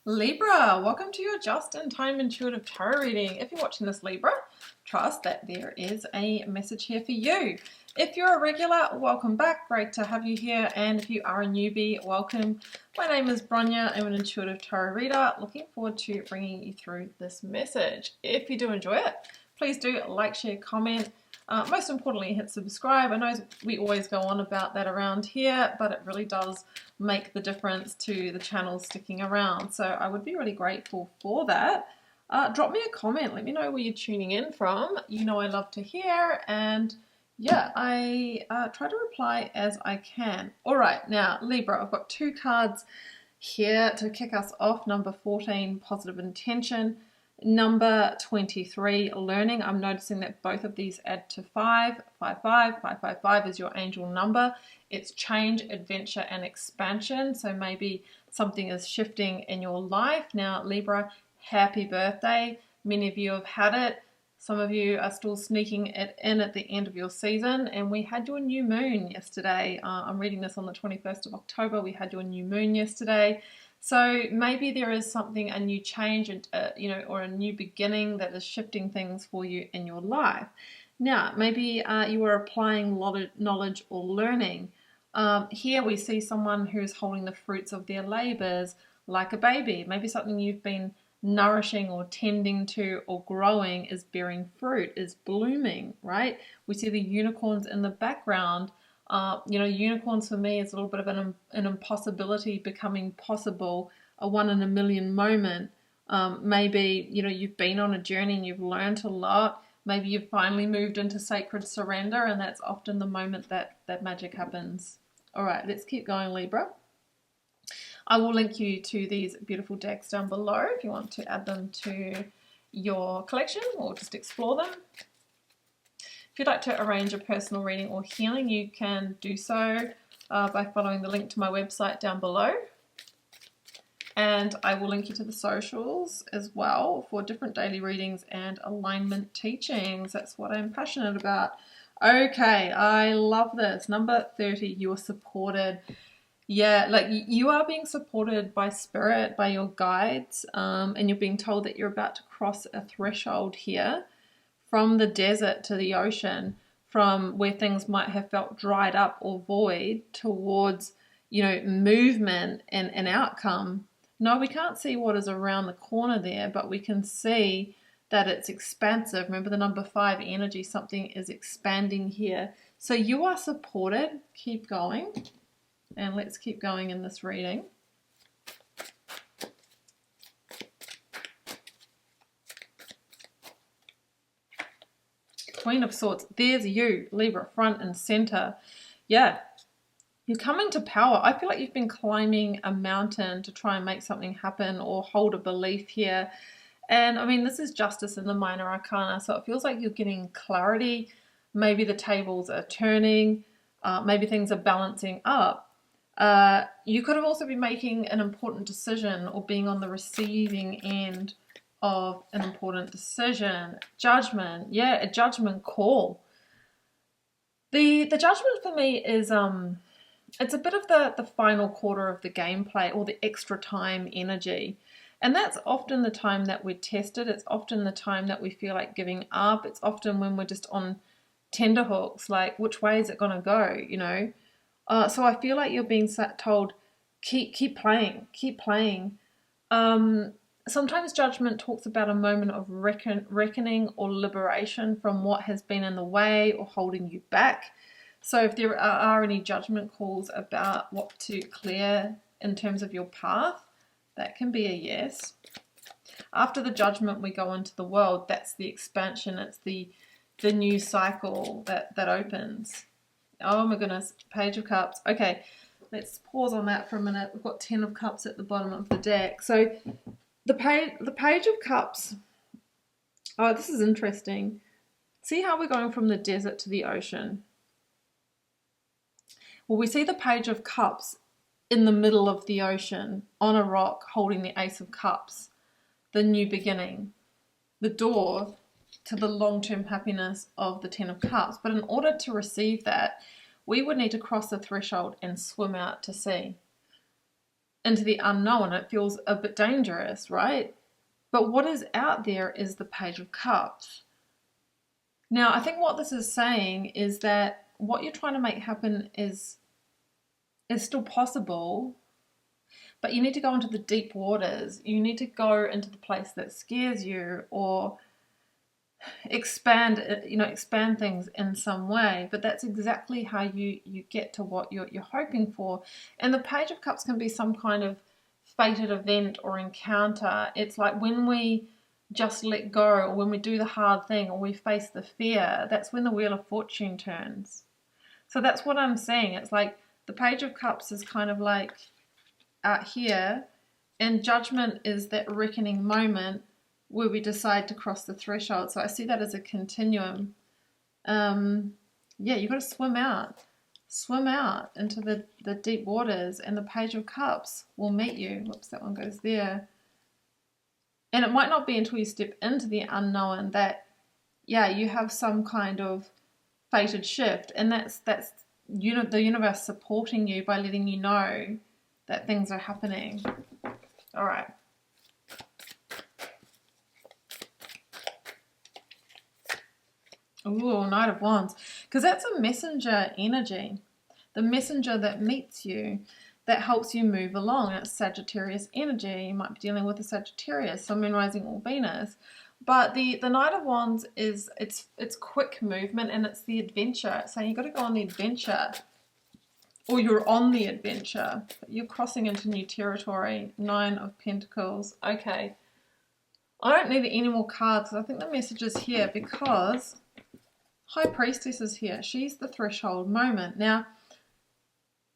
Libra, welcome to your just-in-time intuitive tarot reading. If you're watching this, Libra, trust that there is a message here for you. If you're a regular, welcome back. Great to have you here. And if you are a newbie, welcome. My name is BRONYA. I'm an intuitive tarot reader. Looking forward to bringing you through this message. If you do enjoy it, please do like, share, comment. Most importantly, hit subscribe. I know we always go on about that around here, but it really does make the difference to the channel sticking around. So I would be really grateful for that. Drop me a comment. Let me know where you're tuning in from. You know I love to hear, and yeah, I try to reply as I can. All right, now Libra, I've got two cards here to kick us off. Number 14, positive intention. Number 23, learning. I'm noticing that both of these add to 5. 555 is your angel number. It's change, adventure, and expansion. So maybe something is shifting in your life. Now, Libra, happy birthday. Many of you have had it. Some of you are still sneaking it in at the end of your season. And we had your new moon yesterday. I'm reading this on the 21st of October. We had your new moon yesterday. So maybe there is something, a new change, or a new beginning that is shifting things for you in your life. Now, maybe you are applying knowledge or learning. Here we see someone who's holding the fruits of their labors like a baby. Maybe something you've been nourishing or tending to or growing is bearing fruit, is blooming, right? We see the unicorns in the background. Unicorns for me is a little bit of an impossibility becoming possible, a 1 in a million moment. Maybe, you've been on a journey and you've learned a lot. Maybe you've finally moved into sacred surrender, and that's often the moment that magic happens. All right, let's keep going, Libra. I will link you to these beautiful decks down below if you want to add them to your collection or just explore them. If you'd like to arrange a personal reading or healing, you can do so by following the link to my website down below. And I will link you to the socials as well for different daily readings and alignment teachings. That's what I'm passionate about. Okay, I love this. Number 30, you are supported. Yeah, like you are being supported by spirit, by your guides, and you're being told that you're about to cross a threshold here. From the desert to the ocean, from where things might have felt dried up or void towards, movement and an outcome. No, we can't see what is around the corner there, but we can see that it's expansive. Remember the number 5 energy, something is expanding here. So you are supported. Keep going. And let's keep going in this reading. Queen of Swords. There's you, Libra, front and center. Yeah, you're coming to power. I feel like you've been climbing a mountain to try and make something happen or hold a belief here. And I mean, this is justice in the minor arcana, so it feels like you're getting clarity. Maybe the tables are turning. Maybe things are balancing up. You could have also been making an important decision or being on the receiving end of an important decision. Judgment. Yeah, a judgment call. The judgment for me is it's a bit of the final quarter of the gameplay or the extra time energy. And that's often the time that we're tested. It's often the time that we feel like giving up. It's often when we're just on tenterhooks, like which way is it going to go, So I feel like you're being told, keep playing, keep playing. Sometimes judgment talks about a moment of reckoning or liberation from what has been in the way or holding you back. So if there are any judgment calls about what to clear in terms of your path, that can be a yes. After the judgment, we go into the world. That's the expansion. It's the new cycle that opens. Oh my goodness, Page of Cups. Okay, let's pause on that for a minute. We've got 10 of Cups at the bottom of the deck. So the Page of Cups, oh, this is interesting. See how we're going from the desert to the ocean? Well, we see the Page of Cups in the middle of the ocean on a rock holding the Ace of Cups, the new beginning, the door to the long-term happiness of the 10 of Cups. But in order to receive that, we would need to cross the threshold and swim out to sea. into the unknown. It feels a bit dangerous, right? But what is out there is the Page of Cups. Now, I think what this is saying is that what you're trying to make happen is still possible, but you need to go into the deep waters. You need to go into the place that scares you, or expand things in some way. But that's exactly how you get to what you're hoping for. And the Page of Cups can be some kind of fated event or encounter. It's like when we just let go, or when we do the hard thing, or we face the fear, that's when the Wheel of Fortune turns. So that's what I'm saying. It's like the Page of Cups is kind of like out here, and Judgment is that reckoning moment where we decide to cross the threshold. So I see that as a continuum. Yeah, you've got to swim out into the deep waters, and the Page of Cups will meet you. Whoops, that one goes there. And it might not be until you step into the unknown that, yeah, you have some kind of fated shift, and that's the universe supporting you by letting you know that things are happening. All right. Ooh, Knight of Wands. Because that's a messenger energy. The messenger that meets you, that helps you move along. It's Sagittarius energy. You might be dealing with a Sagittarius, Sun, Moon, Rising, or Venus. But the Knight of Wands is it's quick movement, and it's the adventure. So you've got to go on the adventure, or you're on the adventure. You're crossing into new territory. 9 of Pentacles. Okay. I don't need any more cards. I think the message is here because High Priestess is here. She's the threshold moment. Now,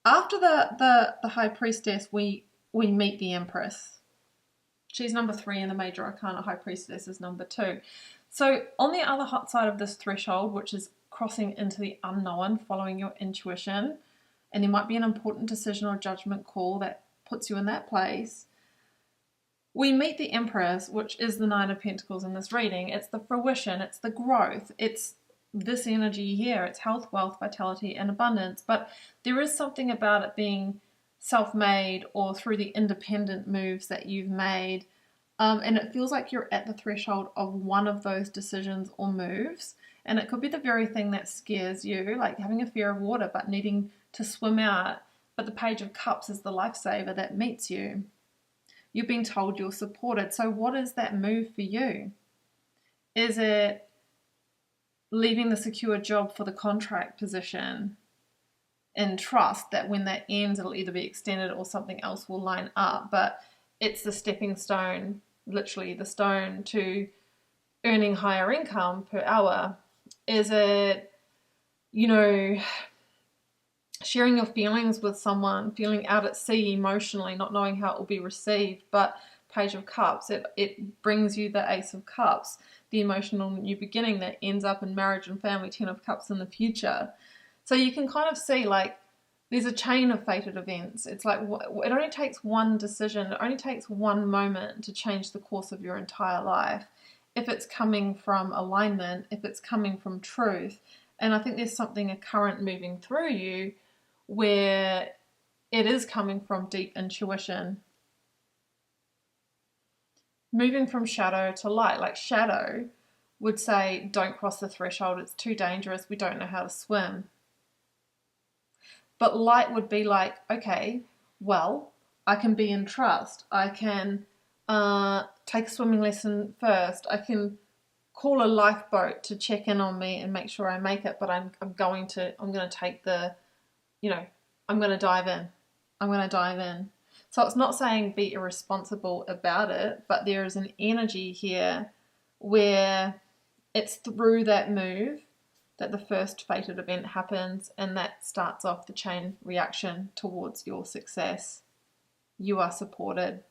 after the High Priestess, we meet the Empress. She's number 3 in the major arcana. High Priestess is number 2. So on the other hot side of this threshold, which is crossing into the unknown, following your intuition, and there might be an important decision or judgment call that puts you in that place, we meet the Empress, which is the 9 of Pentacles in this reading. It's the fruition, it's the growth, it's this energy here. It's health, wealth, vitality, and abundance. But there is something about it being self-made, or through the independent moves that you've made. And it feels like you're at the threshold of one of those decisions or moves. And it could be the very thing that scares you, like having a fear of water, but needing to swim out. But the Page of Cups is the lifesaver that meets you. You're being told you're supported. So what is that move for you? Is it leaving the secure job for the contract position in trust that when that ends, it'll either be extended or something else will line up? But it's the stepping stone, literally the stone to earning higher income per hour. Is it, sharing your feelings with someone, feeling out at sea emotionally, not knowing how it will be received? But Page of Cups, it brings you the Ace of Cups, the emotional new beginning that ends up in marriage and family. 10 of Cups in the future. So you can kind of see, like, there's a chain of fated events. It's like it only takes one decision, it only takes one moment to change the course of your entire life. If it's coming from alignment, if it's coming from truth. And I think there's something, a current moving through you where it is coming from deep intuition. Moving from shadow to light. Like shadow would say, don't cross the threshold, it's too dangerous, we don't know how to swim. But light would be like, okay, well, I can be in trust. I can take a swimming lesson first. I can call a lifeboat to check in on me and make sure I make it. But I'm going to take the, I'm going to dive in. I'm going to dive in. So it's not saying be irresponsible about it, but there is an energy here where it's through that move that the first fated event happens, and that starts off the chain reaction towards your success. You are supported,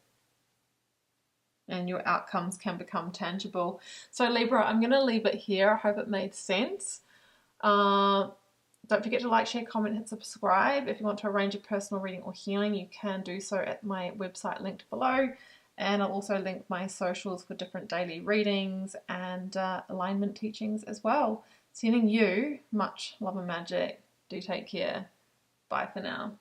and your outcomes can become tangible. So Libra, I'm going to leave it here. I hope it made sense. Don't forget to like, share, comment, hit subscribe. If you want to arrange a personal reading or healing, you can do so at my website linked below. And I'll also link my socials for different daily readings and alignment teachings as well. Sending you much love and magic. Do take care. Bye for now.